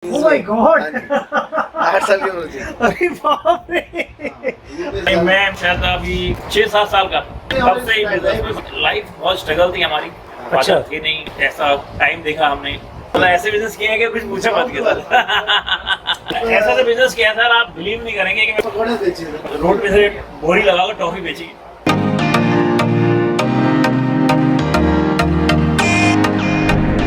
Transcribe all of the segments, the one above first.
Oh my God! 8 साल की उम्र थी। अरे बाप रे! मैं शायद अभी 6-7 साल का तब से ही बिजनेस में लाइफ बहुत स्ट्रगल थी हमारी। अच्छा। थी नहीं, ऐसा टाइम देखा हमने, मतलब ऐसे बिजनेस किए हैं कि कुछ पूछा मत के सर। ऐसा तो बिजनेस किया सर, आप बिलीव नहीं करेंगे कि पकौड़े बेचे थे। मैं रोड पे से बोरी लगाकर टॉफी बेची।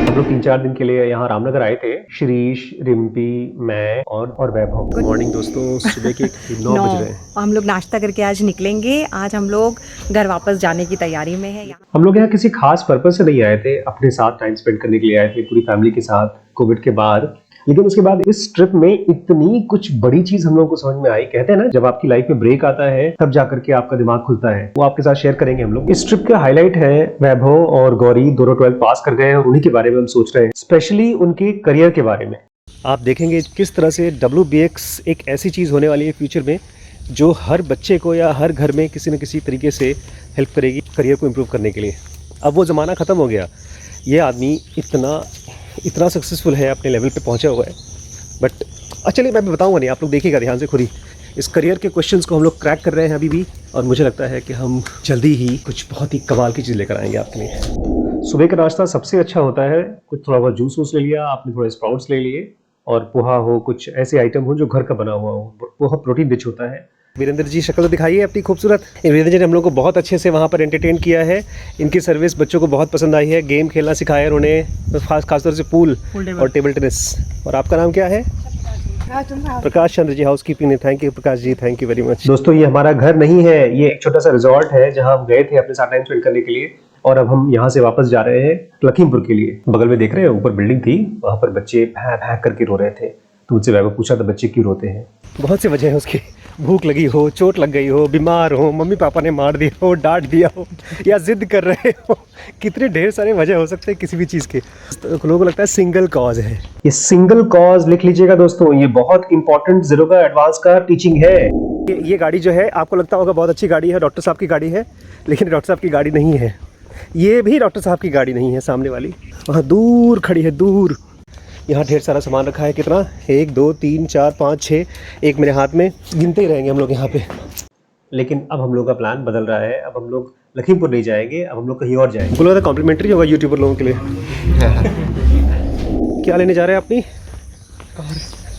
हम लोग 3-4 दिन के लिए यहाँ रामनगर आए थे। शिरीष, रिम्पी, मैं और वैभव। गुड मॉर्निंग दोस्तों, सुबह के 9 बज रहे हैं। हम लोग नाश्ता करके आज निकलेंगे। आज हम लोग घर वापस जाने की तैयारी में है। हम लोग यहाँ किसी खास पर्पज से नहीं आए थे, अपने साथ टाइम स्पेंड करने के लिए आए थे पूरी फैमिली के साथ कोविड के बाद। लेकिन उसके बाद इस ट्रिप में इतनी कुछ बड़ी चीज हम लोगों को समझ में आई। कहते हैं ना, जब आपकी लाइफ में ब्रेक आता है तब जाकर के आपका दिमाग खुलता है। वो आपके साथ शेयर करेंगे हम लोग। इस ट्रिप का हाईलाइट है वैभव और गौरी दोनों 12th पास कर गए हैं और उन्हीं के बारे में हम सोच रहे हैं, स्पेशली उनके करियर के बारे में। आप देखेंगे किस तरह से WBX एक ऐसी चीज होने वाली है फ्यूचर में जो हर बच्चे को या हर घर में किसी न किसी तरीके से हेल्प करेगी करियर को इम्प्रूव करने के लिए। अब वो ज़माना ख़त्म हो गया। ये आदमी इतना सक्सेसफुल है, अपने लेवल पे पहुंचा हुआ है। बट चलिए मैं बताऊंगा नहीं, आप लोग देखिएगा ध्यान से खुद ही। इस करियर के क्वेश्चंस को हम लोग क्रैक कर रहे हैं अभी भी, और मुझे लगता है कि हम जल्दी ही कुछ बहुत ही कमाल की चीज़ लेकर आएंगे आपके लिए। सुबह का नाश्ता सबसे अच्छा होता है, कुछ थोड़ा बहुत जूस वूस ले लिया आपने, थोड़े स्प्राउट्स ले लिए, और पोहा हो, कुछ ऐसे आइटम हो जो घर का बना हुआ हो। पोहा प्रोटीन रिच होता है। वीरेंद्र जी शक्ल तो दिखाइए अपनी खूबसूरत। वीरेंद्र जी ने हम लोग को बहुत अच्छे से वहाँ पर एंटरटेन किया है। इनकी सर्विस बच्चों को बहुत पसंद आई है। गेम खेलना सिखाया उन्होंने, खासतौर से पूल और टेबल टेनिस। और आपका नाम क्या है? प्रकाश चंद्र जी, हाउस कीपिंग ने। Thank you Prakash ji, thank you very much. दोस्तों, ये हमारा घर नहीं है, ये एक छोटा सा रिजॉर्ट है जहाँ हम गए थे अपने साथ टाइम स्पेंड करने के लिए। और अब हम यहाँ से वापस जा रहे हैं लखीमपुर के लिए। बगल में देख रहे हैं ऊपर बिल्डिंग थी, वहाँ पर बच्चे भैं भैं करके रो रहे थे। तो मुझसे वैभव पूछा था बच्चे क्यों रोते हैं। बहुत सी वजह है उसकी। भूख लगी हो, चोट लग गई हो, बीमार हो, मम्मी पापा ने मार दिया हो, डांट दिया हो, या जिद कर रहे हो। कितने ढेर सारे वजह हो सकते हैं किसी भी चीज़ के। तो लोगों को लगता है सिंगल कॉज है। ये सिंगल कॉज लिख लीजिएगा दोस्तों, ये बहुत इंपॉर्टेंट जीरो का एडवांस का टीचिंग है। ये गाड़ी जो है आपको लगता होगा बहुत अच्छी गाड़ी है, डॉक्टर साहब की गाड़ी है, लेकिन डॉक्टर साहब की गाड़ी नहीं है। ये भी डॉक्टर साहब की गाड़ी नहीं है। सामने वाली वहाँ दूर खड़ी है, दूर। यहाँ ढेर सारा सामान रखा है। कितना? 1 2 3 4 5 6, एक मेरे हाथ में, गिनते ही रहेंगे हम लोग यहाँ पे। लेकिन अब हम लोग का प्लान बदल रहा है। अब हम लोग लखीमपुर नहीं जाएंगे, अब हम लोग कहीं और जाएंगे। बोलो तो कॉम्प्लीमेंट्री होगा यूट्यूबर लोगों के लिए। क्या लेने जा रहे हैं?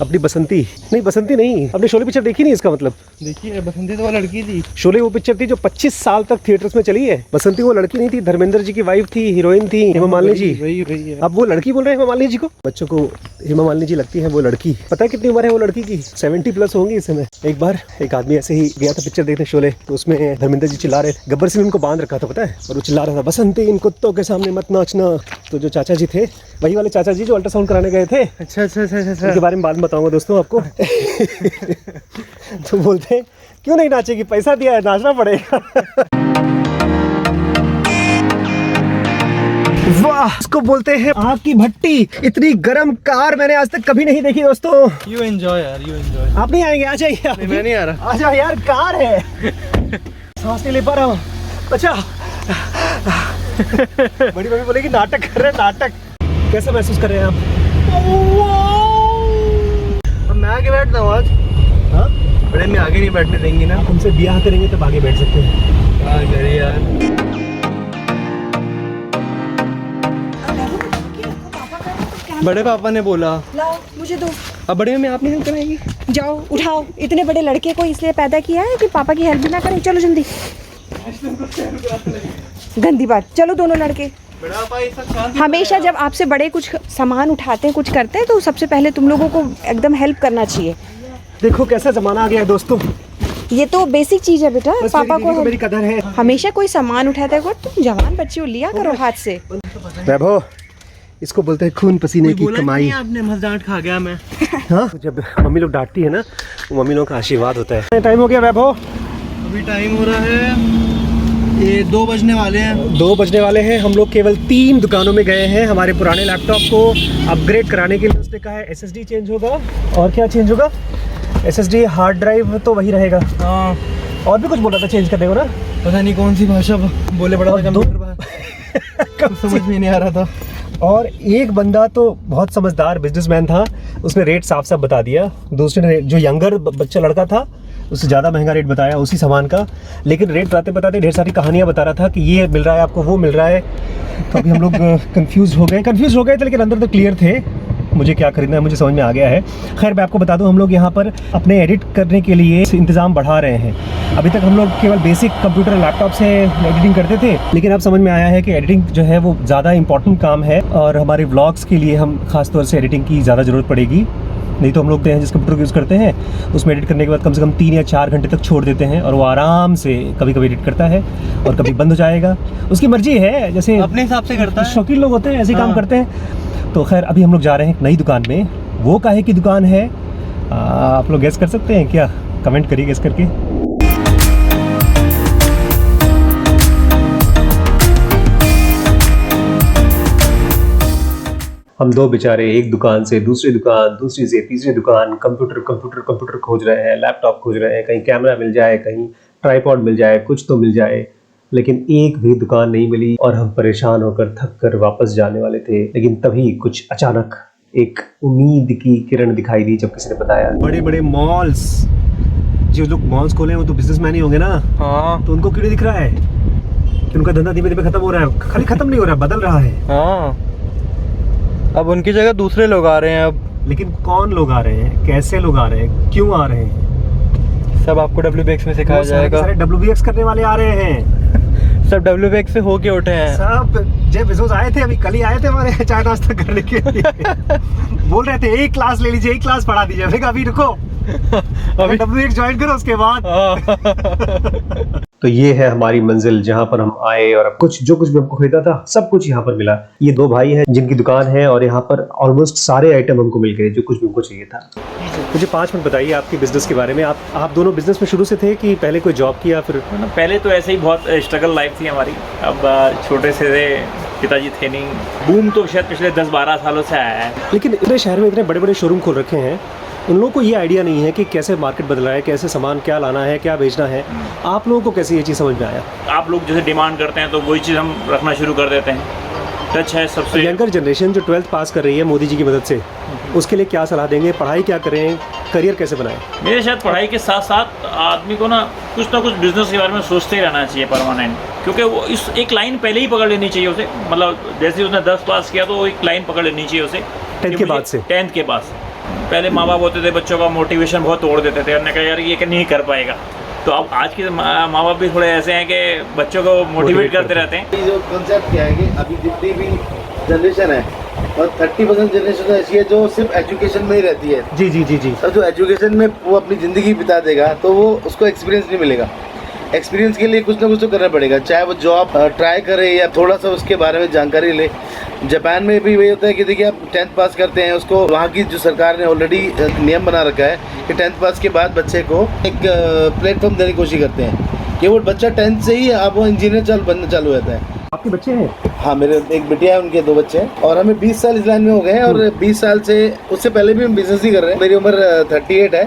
अपनी बसंती नहीं, बसंती नहीं, अपने शोले पिक्चर देखी नहीं? इसका मतलब देखिए, बसंती तो वो लड़की थी। शोले वो पिक्चर थी जो 25 साल तक थिएटर्स में चली है। बसंती वो लड़की नहीं थी, धर्मेंद्र जी की वाइफ थी, हीरोइन थी हेमा मालिनी जी। वही है। अब वो लड़की बोल रहे हैं हेमा मालिनी जी को। बच्चों को हेमा मालिनी जी लगती है वो लड़की। पता है कितनी उम्र है वो लड़की की? 70+ होंगी इस समय। एक बार एक आदमी ऐसे ही गया था पिक्चर देखने शोले, तो उसमें धर्मेंद्र जी चिल्ला रहे, गब्बर सिंह उनको बांध रखा था पता है, और वो चिल्ला रहा था बसंती इन कुत्तों के सामने मत नाचना। तो जो चाचा जी थे, वही वाले चाचा जी जो अल्ट्रासाउंड कराने गए थे। अच्छा। उनके बारे में बाद में बताऊंगा दोस्तों आपको। तो बोलते हैं क्यों नहीं नाचेगी, पैसा दिया है, नाचना पड़ेगा। वाह, इसको बोलते हैं आग की भट्टी। इतनी गर्म कार मैंने आज तक कभी नहीं देखी दोस्तों। यू एंजॉय यार, यू एंजॉय। आप नहीं आएंगे? आ जाइए। नहीं, मैं नहीं आ रहा। आ जाओ यार, कार है। सांस नहीं ले पा रहा हूँ। अच्छा। बड़ी मम्मी बोलेगी नाटक कर रहे हैं, नाटक। कैसा महसूस कर रहे हैं आप? मैं आगे बैठता हूँ आज। हाँ, बड़े में आगे नहीं बैठने देंगी ना। आप हमसे ब्याह करेंगे तब आगे बैठ सकते हैं। क्या करे यार। बड़े पापा ने बोला। लाओ मुझे दो। अब बड़े में आप नहीं हेल्प कराएंगी? जाओ उठाओ। इतने बड़े लड़के को इसलिए पैदा किया है कि पापा की हेल्प भी ना करें। चलो जल्दी। गंदी बात। चलो दोनों लड़के। बड़ा पापा ये सब शांति। हमेशा जब आपसे बड़े कुछ सामान उठाते हैं, कुछ करते हैं, तो सबसे पहले तुम लोगों को एकदम हेल्प करना चाहिए। देखो कैसा जमाना आ गया है दोस्तों। ये तो बेसिक चीज है बेटा। बस पापा मेरी को मेरी कदर है। हमेशा कोई सामान उठाते हैं, तुम जवान बच्चे हो, लिया करो हाथ से। वैभव, इसको बोलते हैं खून पसीने की कमाई। आपने मस्त डांट खा गया मैं। हाँ, जब मम्मी लोग डांटती है ना, वो मम्मी लोग का आशीर्वाद होता है। टाइम हो गया वैभव? अभी टाइम हो रहा है, ये 2 बजने वाले हैं। 2 बजने वाले हैं। हम लोग केवल 3 दुकानों में गए हैं हमारे पुराने लैपटॉप को अपग्रेड कराने के लिए। उसने कहा है SSD चेंज होगा। और क्या चेंज होगा? SSD हार्ड ड्राइव तो वही रहेगा। हाँ, और भी कुछ बोला था चेंज करने को ना। पता नहीं कौन सी भाषा बोले, बड़ा था कंप्यूटर। समझ में नहीं आ रहा था। और एक बंदा तो बहुत समझदार बिजनेसमैन था, उसने रेट साफ साफ बता दिया। दूसरे ने जो यंगर बच्चा लड़का था उससे ज़्यादा महंगा रेट बताया उसी सामान का, लेकिन रेट बताते बताते ढेर सारी कहानियाँ बता रहा था कि ये मिल रहा है आपको, वो मिल रहा है। तो अभी हम लोग कंफ्यूज हो गए थे, लेकिन अंदर तो क्लियर थे। मुझे क्या खरीदना है मुझे समझ में आ गया है। खैर मैं आपको बता दूं, हम लोग यहाँ पर अपने एडिट करने के लिए इंतज़ाम बढ़ा रहे हैं। अभी तक हम लोग केवल बेसिक कंप्यूटर लैपटॉप से एडिटिंग करते थे, लेकिन अब समझ में आया है कि एडिटिंग जो है वो ज़्यादा इंपॉर्टेंट काम है और हमारे व्लॉग्स के लिए हम खासतौर से एडिटिंग की ज़्यादा ज़रूरत पड़ेगी। नहीं तो हम लोग जिस कंप्यूटर यूज़ करते हैं उसमें एडिट करने के बाद कम से कम 3 या 4 घंटे तक छोड़ देते हैं और वो आराम से कभी कभी एडिट करता है और कभी बंद हो जाएगा, उसकी मर्जी है। जैसे अपने हिसाब से करता है, शौकीन लोग होते हैं ऐसे काम करते हैं। तो खैर अभी हम लोग जा रहे हैं एक नई दुकान में। वो काहे की दुकान है आप लोग गेस कर सकते हैं क्या? कमेंट करिए गेस करके। हम दो बेचारे एक दुकान से दूसरी दुकान, दूसरी से तीसरी दुकान, कंप्यूटर खोज रहे हैं, लैपटॉप खोज रहे हैं, कहीं कैमरा मिल जाए, कहीं ट्राइपॉड मिल जाए, कुछ तो मिल जाए, लेकिन एक भी दुकान नहीं मिली और हम परेशान होकर थक कर वापस जाने वाले थे। लेकिन तभी कुछ अचानक एक उम्मीद की किरण दिखाई दी जब किसी ने बताया बड़े बड़े मॉल्स, जो लोग मॉल्स खोले हैं वो तो बिजनेसमैन ही होंगे ना। हाँ तो उनको क्यों दिख रहा है कि उनका धंधा धीमे धीमे खत्म हो रहा है? खाली खत्म नहीं हो रहा, बदल रहा है। हाँ, अब उनकी जगह दूसरे लोग आ रहे हैं। अब लेकिन कौन लोग आ रहे हैं, कैसे लोग आ रहे हैं, क्यों आ रहे हैं, सब आपको WBX में सिखाया जाएगा। सारे WBX करने वाले आ रहे हैं। सब WBX से होके उठे हैं। सब जेफ बेजोस आए थे, अभी कल ही आए थे हमारे चाय नाश्ता करने के लिए। बोल रहे थे एक क्लास ले लीजिए, एक क्लास पढ़ा दीजिए। मैंने कहा अभी रुको, अभी WBX ज्वाइन करो उसके बाद। तो ये है हमारी मंजिल जहाँ पर हम आए और अब जो कुछ भी हमको खरीदा था सब कुछ यहाँ पर मिला। ये दो भाई हैं जिनकी दुकान है और यहाँ पर ऑलमोस्ट सारे आइटम हमको मिल गए जो कुछ भी हमको चाहिए था। मुझे 5 मिनट बताइए आपकी बिजनेस के बारे में। आप दोनों बिजनेस में शुरू से थे कि पहले कोई जॉब किया? फिर पहले तो ऐसे ही बहुत स्ट्रगल लाइफ थी हमारी। अब छोटे से थे, पिताजी थे नहीं। बूम तो शायद पिछले 10-12 सालों से आया है। लेकिन इतने शहर में इतने बड़े बड़े शोरूम खोल रखे हैं, उन लोगों को ये आइडिया नहीं है कि कैसे मार्केट बदला है, कैसे सामान क्या लाना है, क्या बेचना है। आप लोगों को कैसे ये चीज़ समझ में आया? आप लोग जैसे डिमांड करते हैं तो वही चीज़ हम रखना शुरू कर देते हैं। टच है सबसे। यंगर जनरेशन जो 12th पास कर रही है मोदी जी की मदद से, उसके लिए क्या सलाह देंगे? पढ़ाई क्या करें, करियर कैसे बनाएं? मेरे शायद पढ़ाई के साथ साथ आदमी को ना कुछ बिजनेस के बारे में सोचते ही रहना चाहिए परमानेंट, क्योंकि वो इस एक लाइन पहले ही पकड़ लेनी चाहिए उसे। मतलब जैसे उसने 10 पास किया तो एक लाइन पकड़ लेनी चाहिए उसे 10th के बाद से। 10th के बाद से। पहले माँ बाप होते थे बच्चों का मोटिवेशन बहुत तोड़ देते थे, उन्होंने कहा यार ये नहीं कर पाएगा। तो अब आज के माँ बाप भी थोड़े ऐसे हैं कि बच्चों को मोटिवेट करते रहते हैं। जो कॉन्सेप्ट क्या है कि अभी जितनी भी जनरेशन है और 30% जनरेशन ऐसी है जो सिर्फ एजुकेशन में ही रहती है। जी जी जी जी। और जो एजुकेशन में वो अपनी ज़िंदगी बिता देगा तो वो उसको एक्सपीरियंस नहीं मिलेगा। एक्सपीरियंस के लिए कुछ ना कुछ तो करना पड़ेगा, चाहे वो जॉब ट्राई करे या थोड़ा सा उसके बारे में जानकारी ले। जापान में भी वही होता है कि देखिए आप 10th पास करते हैं, उसको वहाँ की जो सरकार ने ऑलरेडी नियम बना रखा है कि 10th पास के बाद बच्चे को एक प्लेटफॉर्म देने की कोशिश करते हैं कि वो बच्चा 10th से ही अब वो इंजीनियर बनना चालू रहता है। आपके बच्चे हैं? हाँ, मेरे एक बिटिया है, उनके 2 बच्चे हैं और हमें 20 साल इस लाइन में हो गए हैं। और 20 साल से उससे पहले भी हम बिजनेस ही कर रहे हैं। मेरी उम्र 38 है,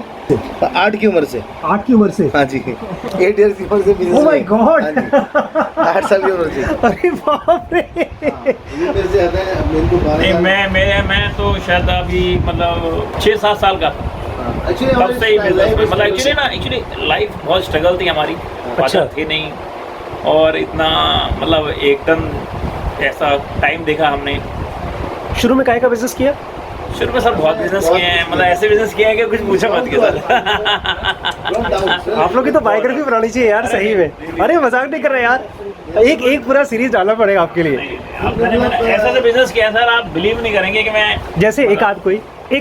8 की उम्र से। 8 की उम्र से? हाँ जी, 8 ईयर्स की उम्र से बिजनेस। ओह माय गॉड, 8 साल की उम्र से। अरे बाप रे। ये मेरे से आता है, मेरे को 12 नहीं, मैं तो शायद अभी मतलब 6-7 साल का था तब से ही बिजनेस में। मतलब एक्चुअली लाइफ बहुत स्ट्रगल थी हमारी। अच्छा। थे नहीं और इतना मतलब एकदम ऐसा टाइम देखा हमने। शुरू में काय का बिजनेस किया? शुरू में सर बहुत बिजनेस किए हैं, मतलब ऐसे बिजनेस किए हैं कि कुछ पूछा मत के सर। आप लोग की तो बायोग्राफी बनानी चाहिए यार, सही में। अरे मजाक नहीं कर रहे यार, एक पूरा सीरीज डालना पड़ेगा आपके लिए। मैंने ऐसा बिजनेस किया सर, आप बिलीव नहीं करेंगे कि मैं जैसे एक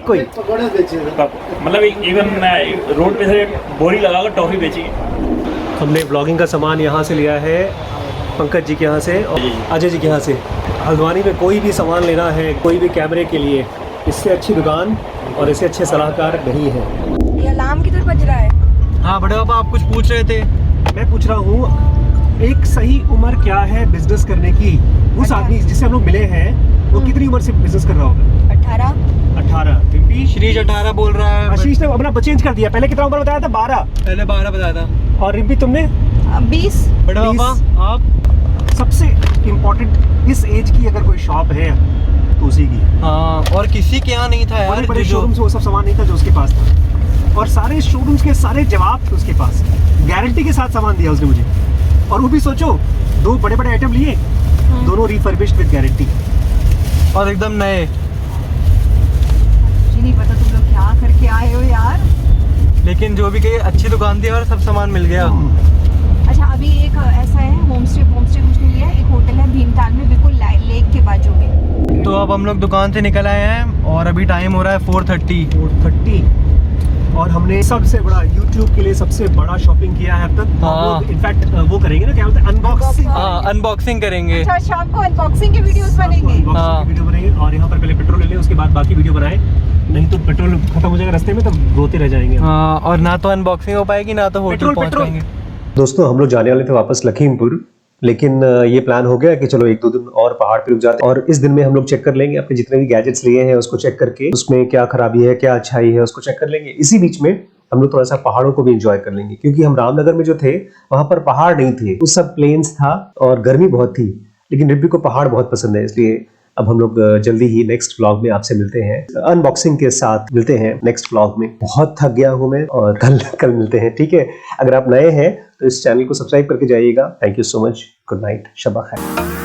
कोई पकौड़े बेचे थे। मतलब इवन रोड पे से बोरी लगाकर टॉफी बेची है। हमने ब्लॉगिंग का सामान यहाँ से लिया है, पंकज जी के यहाँ से और अजय जी के यहाँ से। हल्द्वानी में कोई भी सामान लेना है, कोई भी कैमरे के लिए, इससे अच्छी दुकान और इससे अच्छे सलाहकार नहीं है। ये अलार्म किधर बज रहा है? हाँ बड़े पापा, आप कुछ पूछ रहे थे। मैं पूछ रहा हूँ एक सही उम्र क्या है बिजनेस करने की? उस आदमी जिससे हम लोग मिले हैं वो कितनी उम्र से बिजनेस कर रहा होगा? 18। रिम्पी? श्रीज 18 बोल रहा है। आशीष ने अपना चेंज कर दिया, पहले कितना उम्र बताया था? 12। पहले 12 बताया था। और रिम्पी तुमने? 20। बड़े पापा आप? सबसे इम्पोर्टेंट, इस एज की अगर कोई शॉप है तो उसी की। हाँ, और किसी के यहाँ नहीं था यार। बड़े बड़े जो शोरूम से वो सब सामान नहीं था जो उसके पास था, और सारे शोरूम्स के सारे जवाब थे उसके पास। गारंटी के साथ सामान दिया उसने मुझे, और वो भी सोचो 2 बड़े बड़े आइटम लिए, दोनों रिफर्बिश्ड विद गारंटी और एकदम नए। मुझे नहीं पता तुम लोग क्या करके आए हो यार। लेकिन जो भी कही अच्छी दुकान थी और सब सामान मिल गया। अच्छा, अभी एक ऐसा है होमस्टे कुछ नहीं लिया, एक होटल है भीमताल में, बिल्कुल लेक के बाजू में। तो अब हम लोग दुकान से निकल आए हैं और अभी टाइम हो रहा है 4:30। और हमने सबसे बड़ा YouTube के लिए सबसे बड़ा शॉपिंग किया है अब तक। हाँ। इनफैक्ट वो करेंगे ना, क्या बोलते हैं, अनबॉक्सिंग। हाँ, अनबॉक्सिंग करेंगे। अच्छा, शाम को अनबॉक्सिंग के वीडियोस बनेंगे। हाँ। वीडियो बनेंगे, और यहाँ पर पहले पेट्रोल ले लें, उसके बाद बाकी वीडियो बनाएं, नहीं तो पेट्रोल खत्म हो जाएगा रास्ते में, तब रोते रह जाएंगे। हाँ, और ना तो अनबॉक्सिंग हो पाएगी ना तो होटल पहुंच पाएंगे। दोस्तों, हम लोग जाने वाले थे वापस लखीमपुर, लेकिन ये प्लान हो गया कि चलो 1-2 दिन और पहाड़ पे रुक जाते हैं, और इस दिन में हम लोग चेक कर लेंगे अपने जितने भी गैजेट्स लिए हैं उसको चेक करके, उसमें क्या खराबी है क्या अच्छाई है उसको चेक कर लेंगे। इसी बीच में हम लोग थोड़ा सा पहाड़ों को भी एंजॉय कर लेंगे, क्योंकि हम रामनगर में जो थे वहां पर पहाड़ नहीं थे, उस सब प्लेन्स था और गर्मी बहुत थी, लेकिन रिब्बी को पहाड़ बहुत पसंद है, इसलिए अब हम लोग जल्दी ही नेक्स्ट व्लॉग में आपसे मिलते हैं, अनबॉक्सिंग के साथ मिलते हैं नेक्स्ट व्लॉग में। बहुत थक गया हूं मैं, और कल मिलते हैं, ठीक है। अगर आप नए हैं तो इस चैनल को सब्सक्राइब करके जाइएगा। Thank you so much, good night, शब्बा खैर।